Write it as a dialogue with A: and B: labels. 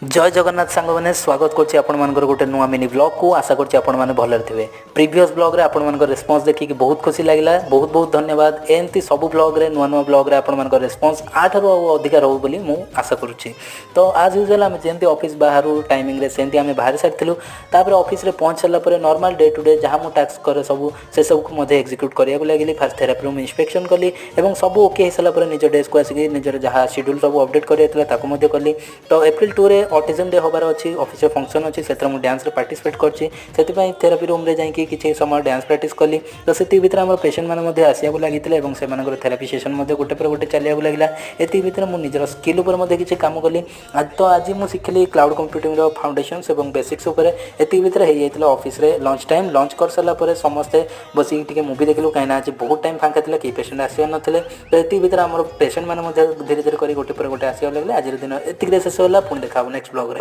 A: जय जगन्नाथ सांग मैंने स्वागत करछि आपण मानकर गोटे नुआ मिनी ब्लॉग को आशा करछि आपण माने भलर थिबे। प्रीवियस ब्लॉग रे आपण मानकर रिस्पांस देखि कि बहुत खुशी लागिला। बहुत बहुत धन्यवाद। एमती सब ब्लॉग रे नुआ नुआ ब्लॉग रे आपण मानकर रिस्पांस 8 रु अधिक रहू बोली मु आशा करूछि। तो आज यूजुअल हम जेंती ऑफिस बाहर टाइमिंग रे सेंती हम बाहर सारथिलु। तापर ऑफिस रे पहुंच सला पर नॉर्मल डे टू डे जहां मु टास्क करे सब से सब को मध्ये एग्जीक्यूट करिया को लागिली। फर्स्ट थेरेपी रूम इंस्पेक्शन कली एवं सब ओके हिसला पर निज डेस्क को आसी निजर जहां शेड्यूल सब अपडेट करिया ताको मध्ये कली। तो अप्रैल 2 रे ऑटिज्म डे होबार अच्छी ऑफिस फंक्शन अच्छी से डांस पार्टिसिपेट करछि। थेरापी रूम रे जाइए किसी समय डांस प्रैक्टिस कली। तो से भीतर आम पेशेंट मैंने आसवा लगी से थेरापी सेशन गोटे पर गोटे चलिया लगे। ये भीतर मुझे निजर स्किल उपर किसी काम कली। तो आज मुझे शिखली क्लाउड कंप्यूटिंग फाउंडेशन्स और बेसिक्स उपर। ये भीतर हो जाता ऑफिस रे लंच टाइम। लंच कर सारापर समस्ते बसिक मूवी देखलु कहीं आज बहुत टाइम फाँका था कि पेशेंट आसवा ना। तो ये भीतर आम पेशेंट मैंने धीरे धीरे कर गोटे पर गोटे आसवा लगे। आज दिन ये शेष होला। पुणी देखा नेक्स्ट ब्लॉग रे।